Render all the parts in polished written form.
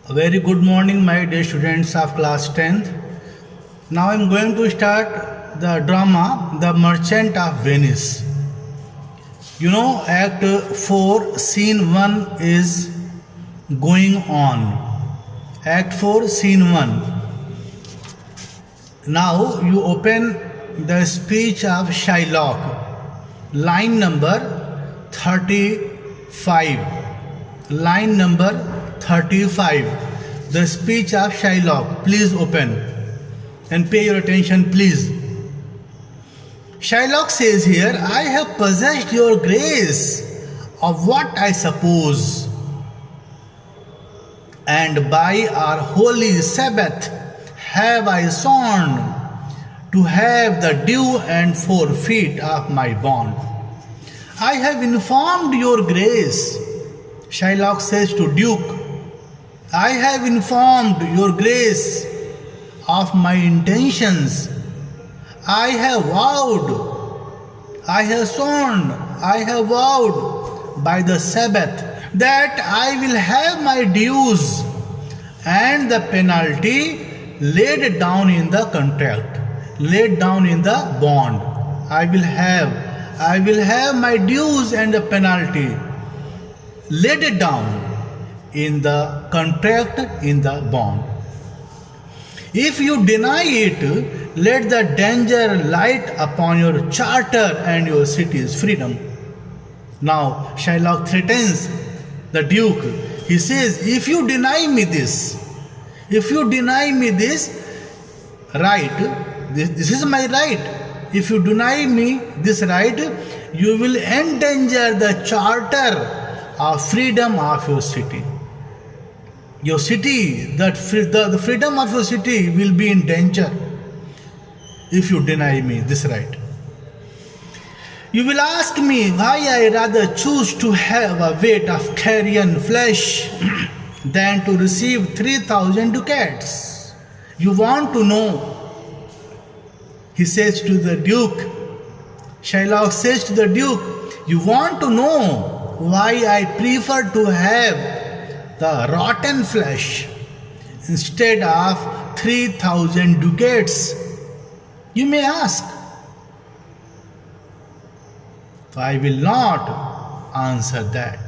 A very good morning, my dear students of class 10th. Now I am going to start the drama The Merchant of Venice. You know, Act 4, Scene 1 is going on. Act 4, Scene 1. Now you open the speech of Shylock, line number 35. Line number 35. The speech of Shylock. Please open and pay your attention, please. Shylock says here, I have possessed your grace of what I suppose, and by our holy Sabbath have I sworn to have the due and forfeit of my bond. I have informed your grace, Shylock says to Duke, I have informed your grace of my intentions. I have vowed, I have sworn, I have vowed by the Sabbath that I will have my dues and the penalty laid down in the contract, laid down in the bond. I will have my dues and the penalty laid it down in the contract, in the bond. If you deny it, let the danger light upon your charter and your city's freedom. Now Shylock threatens the Duke. He says, if you deny me this right, this is my right. If you deny me this right, you will endanger the charter of freedom of your city. Your city, the freedom of your city will be in danger if you deny me this right. You will ask me why I rather choose to have a weight of carrion flesh than to receive 3,000 ducats. You want to know, he says to the Duke. Shylock says to the Duke, you want to know why I prefer to have the rotten flesh instead of 3,000 ducats? You may ask. I will not answer that,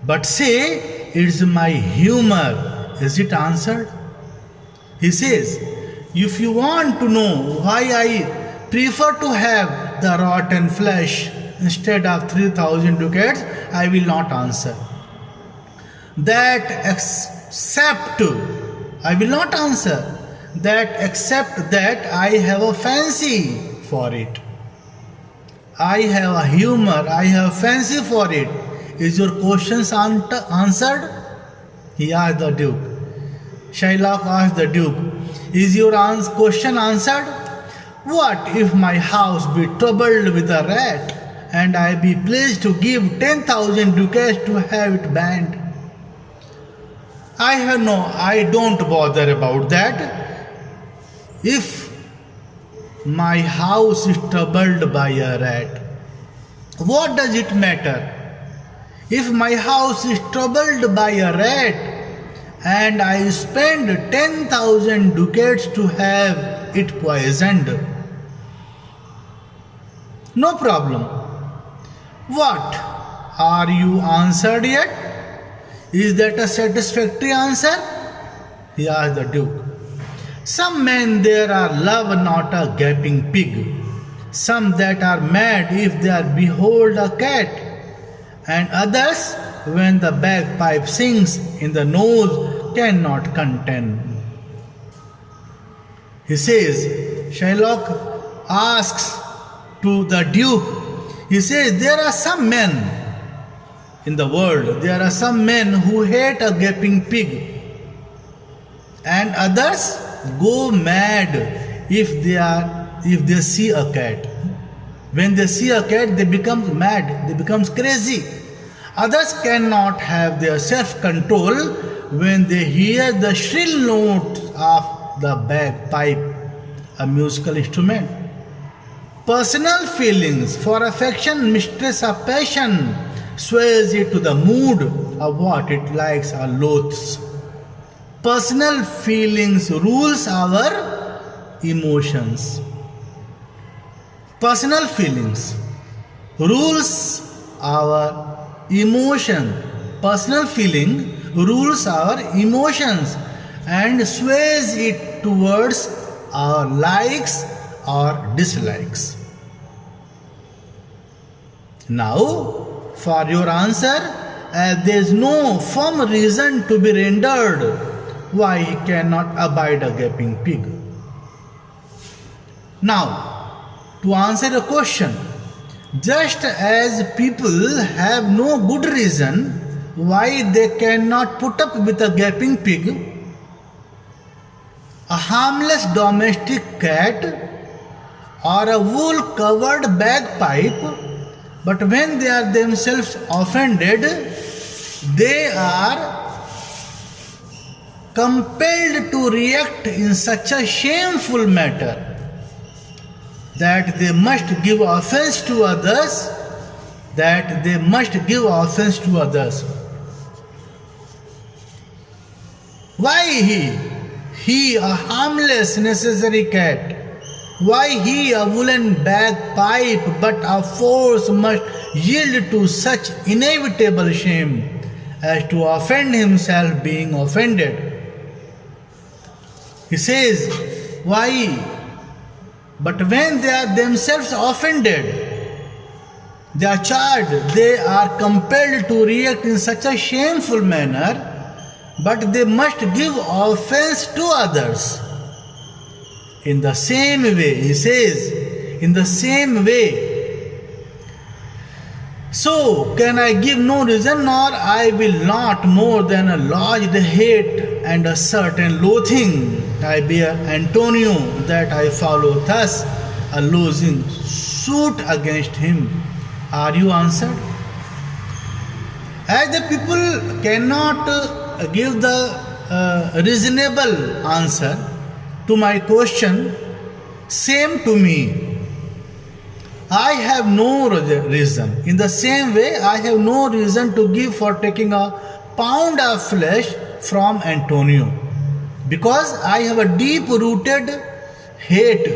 but say it's my humor. Is it answered? He says, if you want to know why I prefer to have the rotten flesh instead of 3,000 ducats, I will not answer. I will not answer that except that I have a fancy for it. I have a humor, I have fancy for it. Is your questions answered? He asked the Duke. Shylock asked the Duke, is your question answered? What if my house be troubled with a rat, and I be pleased to give 10,000 ducats to have it banned? I don't bother about that. If my house is troubled by a rat, what does it matter? If my house is troubled by a rat and I spend 10,000 ducats to have it poisoned, no problem. What? Are you answered yet? Is that a satisfactory answer? He asked the Duke. Some men there are love not a gaping pig, some that are mad if they are behold a cat, and others when the bagpipe sings in the nose cannot contend. He says, Shylock asks to the Duke, he says, there are some men in the world, there are some men who hate a gaping pig, and others go mad if they see a cat. When they see a cat, they become mad, they become crazy. Others cannot have their self-control when they hear the shrill notes of the bagpipe, a musical instrument. Personal feelings for affection, mistress of passion, sways it to the mood of what it likes or loathes. Personal feelings rules our emotions. Personal feelings rules our emotion. Personal feeling rules our emotions and sways it towards our likes or dislikes. Now, for your answer, as there is no firm reason to be rendered why he cannot abide a gaping pig. Now, to answer the question, just as people have no good reason why they cannot put up with a gaping pig, a harmless domestic cat, or a wool covered bagpipe, but when they are themselves offended, they are compelled to react in such a shameful matter that they must give offense to others, Why he a harmless necessary cat? Why he a woolen bagpipe, but a force must yield to such inevitable shame as to offend himself being offended? He says, why? But when they are themselves offended, they are charged, they are compelled to react in such a shameful manner, but they must give offense to others. In the same way, he says, in the same way, so can I give no reason, nor I will not more than a lodged hate and a certain loathing I bear Antonio, that I follow thus a losing suit against him. Are you answered? As the people cannot give the reasonable answer to my question, same to me. I have no reason. In the same way, I have no reason to give for taking a pound of flesh from Antonio, because I have a deep-rooted hate.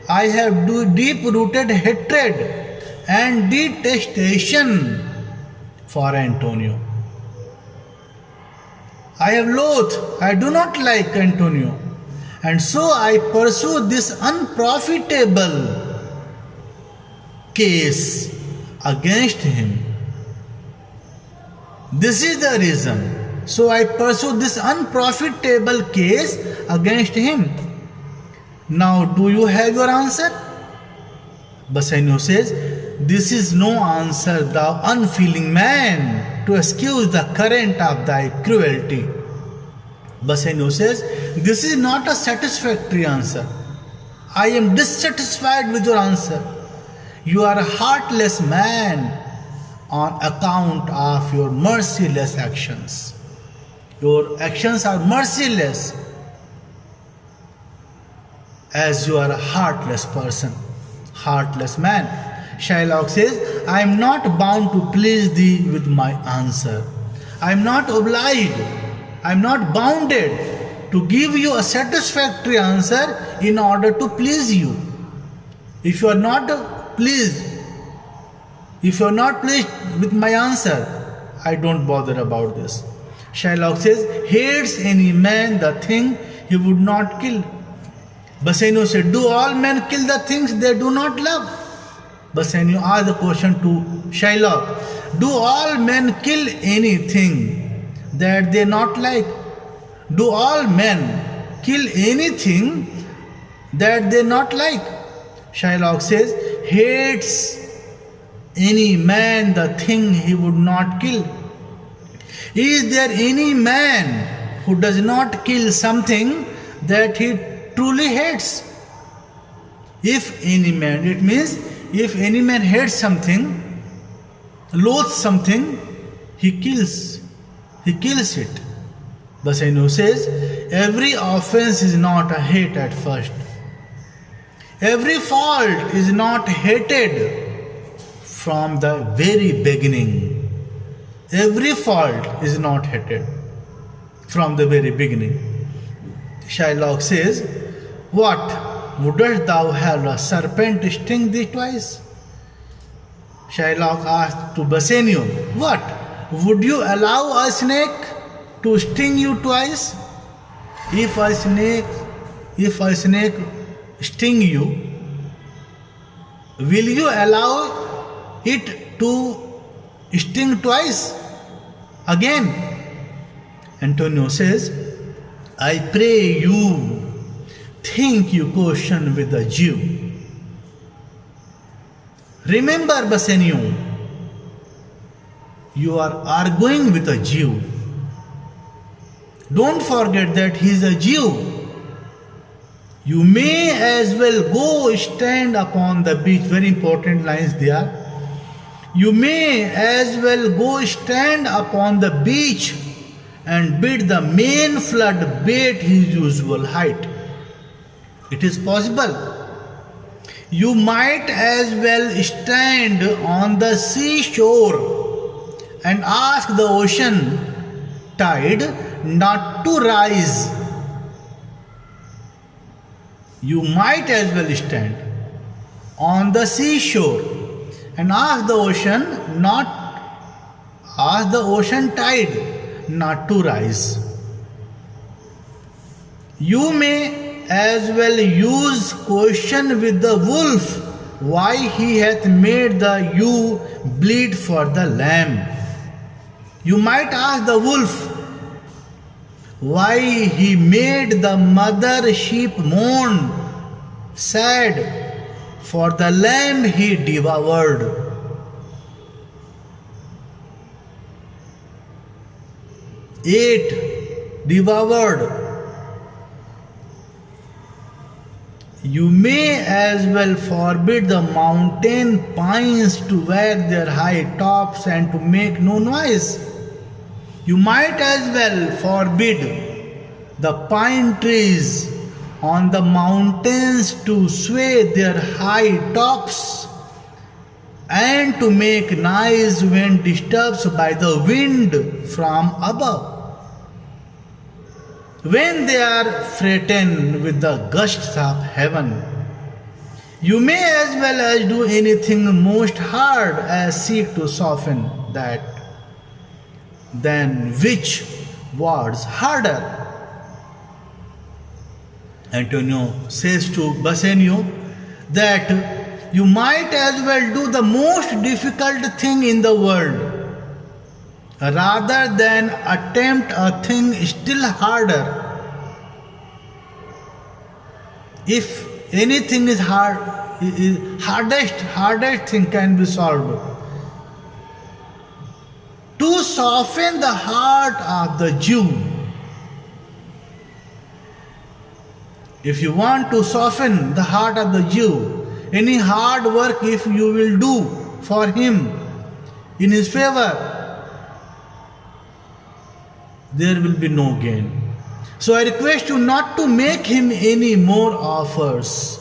I have deep-rooted hatred and detestation for Antonio. I have loathe, I do not like Antonio, and so I pursue this unprofitable case against him. This is the reason. So I pursue this unprofitable case against him. Now, do you have your answer? Bassanio says, this is no answer, thou unfeeling man, to excuse the current of thy cruelty. Bassanio says, this is not a satisfactory answer. I am dissatisfied with your answer. You are a heartless man on account of your merciless actions. Your actions are merciless, as you are a heartless person, heartless man. Shylock says, I am not bound to please thee with my answer. I am not obliged, I am not bounded to give you a satisfactory answer in order to please you. If you are not pleased with my answer, I don't bother about this. Shylock says, hates any man the thing he would not kill. Bassanio said, do all men kill the things they do not love? Bassanio asked the question to Shylock, do all men kill anything that they not like? Do all men kill anything that they not like? Shylock says, hates any man the thing he would not kill. Is there any man who does not kill something that he truly hates? If any man, it means if any man hates something, loathes something, he kills it. Bassanio says, every offense is not a hate at first. Every fault is not hated from the very beginning. every fault is not hated from the very beginning. Shylock says, "What? Wouldst thou have a serpent sting thee twice?" Shylock asked to Bassanio, "What? Would you allow a snake to sting you twice? If a snake sting you, will you allow it to sting twice again?" Antonio says, "I pray you think you question with a Jew. Remember, Bassanio, you are arguing with a Jew. Don't forget that he is a Jew. You may as well go stand upon the beach." Very important lines there. "You may as well go stand upon the beach and bid the main flood bait his usual height. It is possible. You might as well stand on the seashore and ask the ocean tide not to rise. You might as well stand on the seashore and ask the ocean tide not to rise. You may as well use question with the wolf why he hath made the ewe bleed for the lamb. You might ask the wolf why he made the mother sheep mourn sad for the lamb he devoured. 8. Devoured. You may as well forbid the mountain pines to wag their high tops and to make no noise. You might as well forbid the pine trees on the mountains to sway their high tops and to make noise when disturbed by the wind from above. When they are threatened with the gusts of heaven, you may as well as do anything most hard as seek to soften that. Then which words harder? Antonio says to Bassanio that you might as well do the most difficult thing in the world rather than attempt a thing still harder. If anything is hardest thing can be solved. To soften the heart of the Jew. If you want to soften the heart of the Jew, any hard work if you will do for him in his favor, there will be no gain. So I request you not to make him any more offers.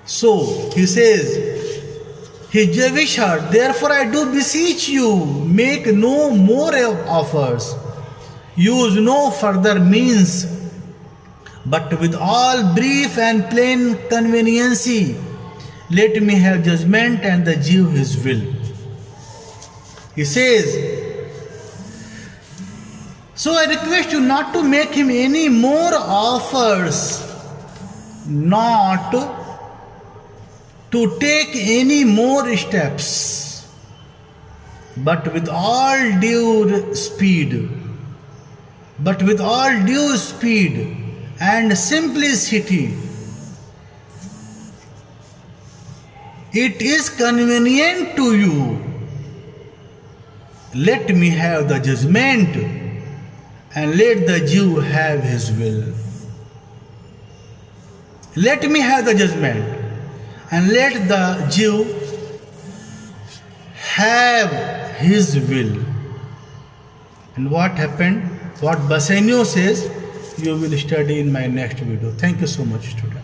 So he says, his Jewish heart, therefore I do beseech you, make no more offers. Use no further means, but with all brief and plain conveniency, let me have judgment and the Jew his will. He says, so I request you not to make him any more offers, not to take any more steps, but with all due speed, and simplicity. It is convenient to you. Let me have the judgment and let the Jew have his will. Let me have the judgment and let the Jew have his will. And what happened, what Bassanio says, you will study in my next video. Thank you so much, students.